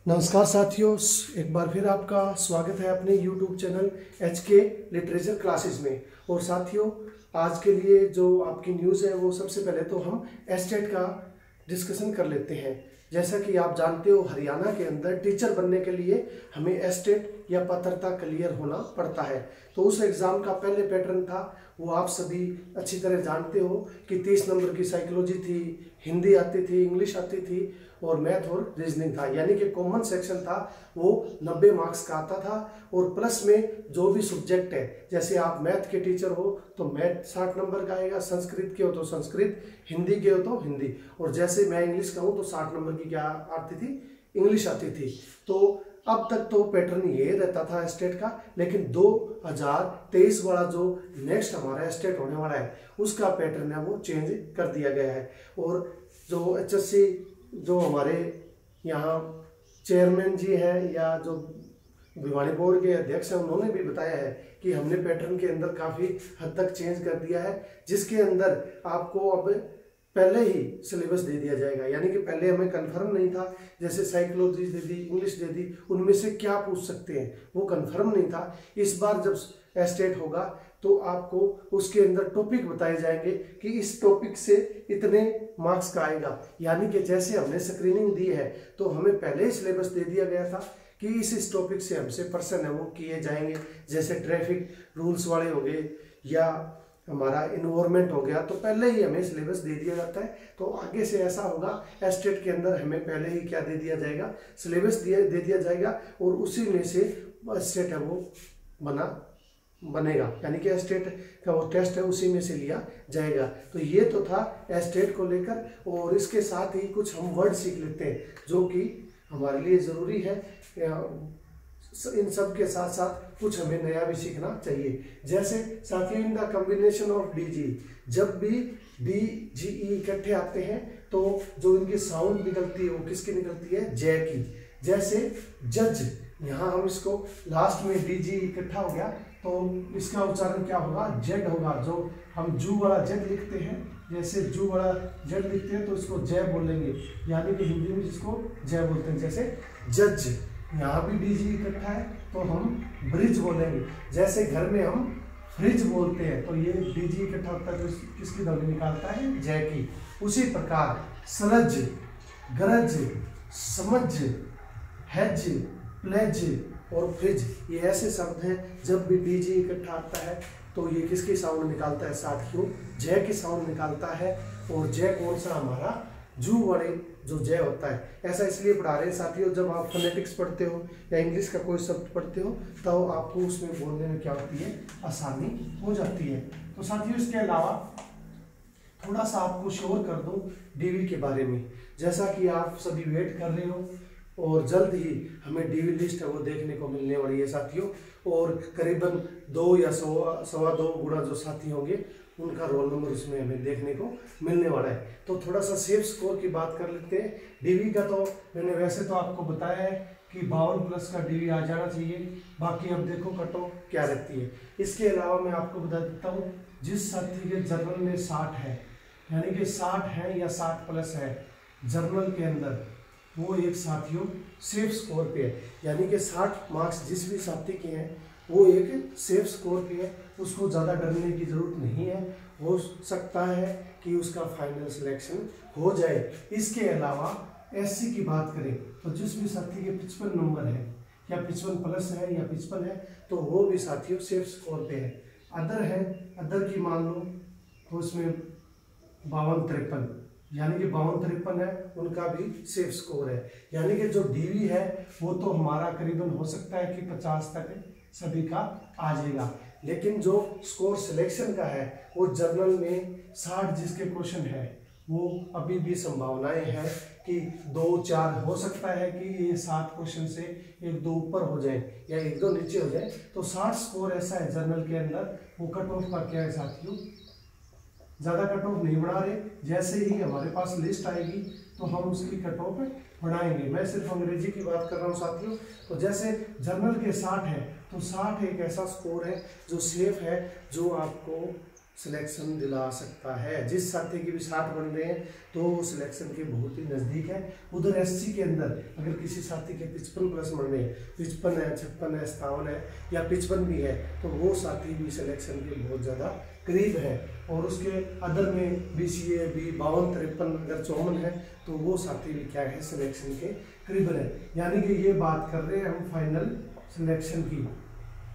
नमस्कार साथियों, एक बार फिर आपका स्वागत है अपने YouTube channel HK literature classes में। और साथियों, आज के लिए जो आपकी न्यूज़ है वो सबसे पहले तो हम एस्टेट का डिस्कशन कर लेते हैं। जैसा कि आप जानते हो, हरियाणा के अंदर टीचर बनने के लिए हमें एस्टेट या पात्रता क्लियर होना पड़ता है। तो उस एग्ज़ाम का पहले पैटर्न था, वो आप सभी अच्छी तरह जानते हो कि 30 नंबर की साइकोलॉजी थी, हिंदी आती थी, इंग्लिश आती थी और मैथ और रीजनिंग था। यानी कि कॉमन सेक्शन था वो 90 मार्क्स का आता था। और प्लस में जो भी सब्जेक्ट है, जैसे आप मैथ के टीचर हो तो मैथ 60 नंबर का आएगा, संस्कृत के हो तो संस्कृत, हिंदी के हो तो हिंदी, और जैसे मैं इंग्लिश का हूँ तो 60 नंबर की क्या आती थी, इंग्लिश आती थी। तो अब तक तो पैटर्न ये रहता था स्टेट का, लेकिन 2023 वाला जो नेक्स्ट हमारा स्टेट होने वाला है उसका पैटर्न है वो चेंज कर दिया गया है। और जो HSC जो हमारे यहाँ चेयरमैन जी हैं या जो भिवानी बोर्ड के अध्यक्ष हैं, उन्होंने भी बताया है कि हमने पैटर्न के अंदर काफ़ी हद तक चेंज कर दिया है, जिसके अंदर आपको अब पहले ही सिलेबस दे दिया जाएगा। यानी कि पहले हमें कंफर्म नहीं था, जैसे साइकोलॉजी दे दी, इंग्लिश दे दी, उनमें से क्या पूछ सकते हैं वो कंफर्म नहीं था। इस बार जब एस्टेट होगा तो आपको उसके अंदर टॉपिक बताए जाएंगे कि इस टॉपिक से इतने मार्क्स का आएगा। यानी कि जैसे हमने स्क्रीनिंग दी है तो हमें पहले ही सिलेबस दे दिया गया था कि इस टॉपिक से हमसे पर्सन है वो किए जाएंगे, जैसे ट्रैफिक रूल्स वाले हो गए या हमारा इन्वायरमेंट हो गया, तो पहले ही हमें सिलेबस दे दिया जाता है। तो आगे से ऐसा होगा, एस्टेट के अंदर हमें पहले ही क्या दे दिया जाएगा, सिलेबस दे दिया जाएगा और उसी में से एस्टेट है वो बनेगा। यानी कि एस्टेट का वो टेस्ट है उसी में से लिया जाएगा। तो ये तो था एस्टेट को लेकर, और इसके साथ ही कुछ हम वर्ड सीख लेते हैं जो कि हमारे लिए ज़रूरी है। इन सब के साथ साथ कुछ हमें नया भी सीखना चाहिए। जैसे साथियों, in the combination of DG, जब भी DGE इकट्ठे आते हैं तो जो इनकी साउंड निकलती है वो किसकी निकलती है, जय की। जैसे जज, यहाँ हम इसको लास्ट में DG इकट्ठा हो गया तो इसका उच्चारण क्या होगा, जेड होगा। जो हम जू वाला जेड लिखते हैं, जैसे जू वाला जेड लिखते हैं तो इसको जय बोलेंगे, यानी कि हिंदी में जिसको जय बोलते हैं। जैसे जज, यहाँ भी DG इकट्ठा है तो हम ब्रिज बोलेंगे। जैसे घर में हम फ्रिज बोलते हैं तो ये DG इकट्ठा होता है तो किसकी ध्वनि निकालता है, जय की। उसी प्रकार सलज, गरज, समझ, हेज, प्लेज और फ्रिज, ये ऐसे शब्द हैं जब भी DG इकट्ठा आता है तो ये किसकी साउंड निकालता है साथियों, जय की साउंड निकालता है। और जय कौन सा, हमारा जू वाले जो जय होता है। ऐसा इसलिए पढ़ा रहे हैं साथियों, जब आप फोनेटिक्स पढ़ते हो या इंग्लिश का कोई शब्द पढ़ते हो तो आपको उसमें बोलने में क्या होती है, आसानी हो जाती है। तो साथियों, इसके अलावा थोड़ा सा आपको श्योर कर दूं DV के बारे में। जैसा कि आप सभी वेट कर रहे हो और जल्द ही हमें DV लिस्ट है वो देखने को मिलने वाली है साथियों। और करीबन 2 या सवा 2 गुना जो साथी होंगे उनका रोल नंबर उसमें हमें देखने को मिलने वाला है। तो थोड़ा सा सेफ स्कोर की बात कर लेते हैं। DV का तो मैंने वैसे तो आपको बताया है कि 52+ का DV आ जाना चाहिए। बाकी अब देखो कट ऑफ क्या रहती है। इसके अलावा मैं आपको बता देता हूँ, जिस साथी के जर्नल में 60 है, यानी कि 60 है या 60+ है जर्नल के अंदर, वो एक साथियों सेफ स्कोर पे है। यानी कि 60 मार्क्स जिस भी साथी के हैं वो एक सेफ स्कोर पे है, उसको ज़्यादा डरने की ज़रूरत नहीं है। हो सकता है कि उसका फाइनल सिलेक्शन हो जाए। इसके अलावा SC की बात करें तो जिस भी साथी के 55 नंबर है या 55+ है या 55 है तो वो भी साथियों सेफ स्कोर पे है। अदर है, अदर की मान लो तो उसमें 52-53, यानी कि 52-53 है, उनका भी सेफ स्कोर है। यानी कि जो DV है वो तो हमारा करीबन हो सकता है कि 50 तक सभी का आ जाएगा। लेकिन जो स्कोर सिलेक्शन का है वो जर्नल में 60 जिसके क्वेश्चन है वो अभी भी संभावनाएं हैं कि 2-4 हो सकता है कि ये 7 क्वेश्चन से 1-2 ऊपर हो जाए या 1-2 नीचे हो जाए। तो 60 स्कोर ऐसा है जर्नल के अंदर। वो कट ऑफ का क्या है साथियों, ज़्यादा कट ऑफ नहीं बढ़ा रहे। जैसे ही हमारे पास लिस्ट आएगी तो हम उसकी कट ऑफ बढ़ाएंगे। मैं सिर्फ अंग्रेजी की बात कर रहा हूँ साथियों। तो जैसे जर्नल के 60 है तो 60 एक ऐसा स्कोर है जो सेफ है, जो आपको सिलेक्शन दिला सकता है। जिस साथी की भी 60 बन रहे हैं तो वो सिलेक्शन के बहुत ही नज़दीक है। उधर एससी के अंदर अगर किसी साथी के 55 प्लस बन रहे हैं, 55 है, 56 है, 57 है या 55 भी है, तो वो साथी भी सिलेक्शन के बहुत ज़्यादा करीब है। और उसके अदर में BCA भी 52, 53 अगर 54 है तो वो साथी भी क्या है, सिलेक्शन के करीब है। यानी कि ये बात कर रहे हैं हम फाइनल सिलेक्शन की,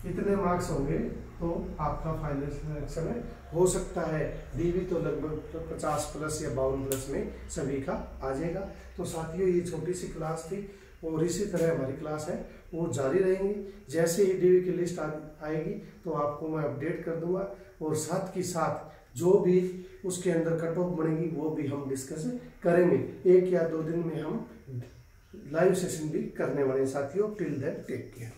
इतने मार्क्स होंगे तो आपका फाइनल सिलेक्शन हो सकता है। DV तो लगभग 50 प्लस या 52 प्लस में सभी का आ जाएगा। तो साथियों, ये छोटी सी क्लास थी और इसी तरह हमारी क्लास है वो जारी रहेंगी। जैसे ही DV की लिस्ट आएगी तो आपको मैं अपडेट कर दूंगा, और साथ ही साथ जो भी उसके अंदर कट ऑफ बनेगी वो भी हम डिस्कस करेंगे। 1 या 2 दिन में हम लाइव सेशन भी करने वाले हैं साथियों। Till then take care.